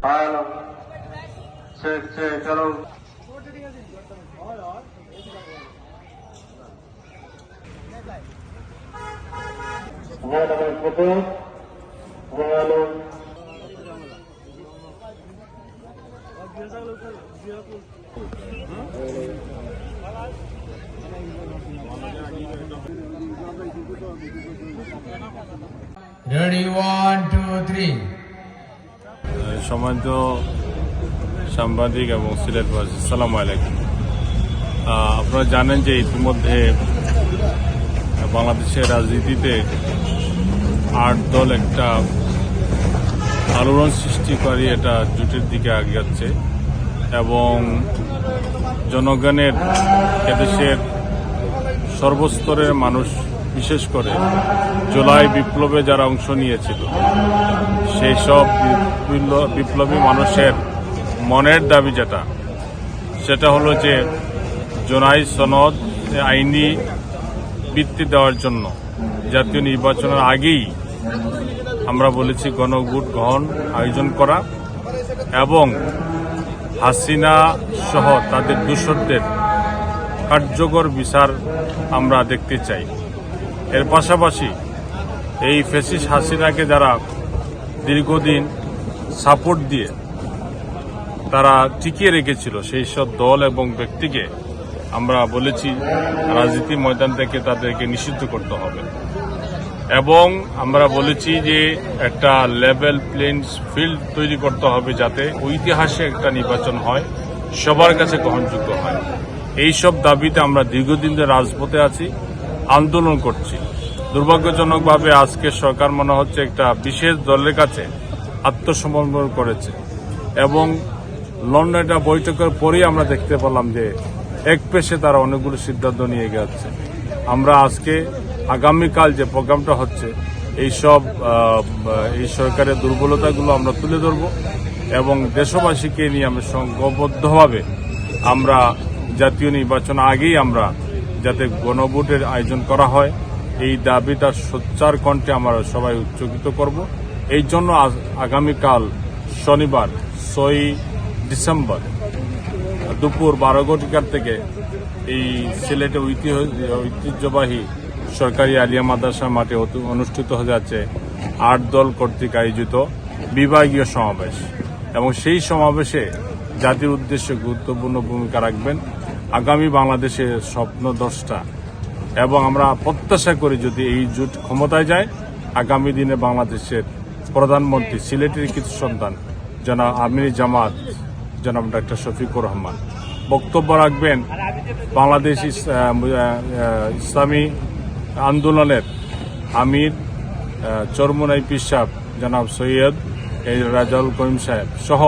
आलम check check करो Ready, 1, 2, 3. সম্মানিত সাংবাদিক এবং সিলেটবাসী, আসসালামু আলাইকুম। আপনারা জানেন যে ইতিমধ্যে বাংলাদেশের রাজনীতিতে 8 দল একটা আলোড়ন সৃষ্টিকারী এটা জোটের দিকে আগাচ্ছে এবং জনগণের এদেশের সর্বস্তরের মানুষ, বিশেষ করে জুলাই বিপ্লবে যারা অংশ নিয়েছিল সেই সব বিপ্লবী মানুষের মনের দাবি সেটা হলো যে জুলাই সনদ আইনি ভিত্তি দেওয়ার জন্য জাতীয় নির্বাচনের আগেই আমরা বলেছি গণভোট গ্রহণ আয়োজন করা এবং হাসিনা সহ তাদের দোষরদের কার্যকর বিচার আমরা দেখতে চাই। এর পাশাপাশি এই ফ্যাসিস্ট হাসিনাকে যারা দীর্ঘদিন সাপোর্ট দিয়ে তারা টিকিয়ে রেখেছিল সেই সব দল এবং ব্যক্তিকে আমরা বলেছি রাজনীতি ময়দান থেকে তাদেরকে নিষিদ্ধ করতে হবে এবং আমরা বলেছি যে একটা লেভেল প্লেইং ফিল্ড তৈরি করতে হবে যাতে ঐতিহাসিক একটা নির্বাচন হয়, সবার কাছে গ্রহণযোগ্য হয়। এইসব দাবিতে আমরা দীর্ঘদিন ধরে রাজপথে আছি, আন্দোলন করছি। দুর্ভাগ্যজনকভাবে আজকে সরকার মনে হচ্ছে একটা বিশেষ দলের কাছে আত্মসমর্পণ করেছে এবং লন্ডনে একটা বৈঠকের পরেই আমরা দেখতে পেলাম যে এক পেশে তারা অনেকগুলো সিদ্ধান্ত নিয়ে গেছে। আমরা আজকে আগামীকাল যে প্রোগ্রামটা হচ্ছে এই সরকারের দুর্বলতাগুলো আমরা তুলে ধরব এবং দেশবাসীকে নিয়ে আমরা সংঘবদ্ধভাবে আমরা জাতীয় নির্বাচন আগেই আমরা যাতে গণভোটের আয়োজন করা হয় এই দাবিটা সোচ্চার কণ্ঠে আমরা সবাই উচ্চকিত করব। এই জন্য আগামীকাল শনিবার 6 ডিসেম্বর দুপুর 12 ঘটিকার থেকে এই সিলেটে ঐতিহ্যবাহী সরকারি আলিয়া মাদ্রাসা মাঠে অনুষ্ঠিত হয়ে যাচ্ছে 8 দল কর্তৃক আয়োজিত বিভাগীয় সমাবেশ এবং সেই সমাবেশে জাতির উদ্দেশ্যে গুরুত্বপূর্ণ ভূমিকা রাখবেন আগামী বাংলাদেশের স্বপ্নদ্রষ্টা এবং আমরা প্রত্যাশা করি যদি এই জোট ক্ষমতায় যায় আগামী দিনে বাংলাদেশের প্রধানমন্ত্রী সিলেটের কিছু সন্তান জনাব আমির জামাত জনাব ডক্টর শফিকুর রহমান বক্তব্য রাখবেন বাংলাদেশ ইসলামী আন্দোলনের আমির চরমোনাই পীর সাহেব জনাব সৈয়দ রাজাউল করিম সাহেব সহ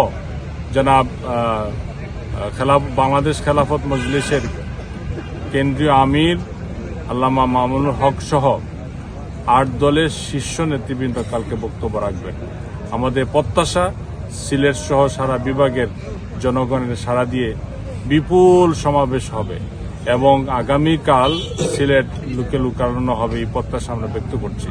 জনাব বাংলাদেশ খেলাফত মজলিসের কেন্দ্রীয় আমির আল্লামা মামুনুল হক সহ 8 দলের শীর্ষ নেতৃবৃন্দ কালকে বক্তব্য রাখবেন। আমাদের প্রত্যাশা সিলেট সহ সারা বিভাগের জনগণের সাড়া দিয়ে বিপুল সমাবেশ হবে এবং আগামীকাল সিলেট লুকানো হবে এই প্রত্যাশা আমরা ব্যক্ত করছি।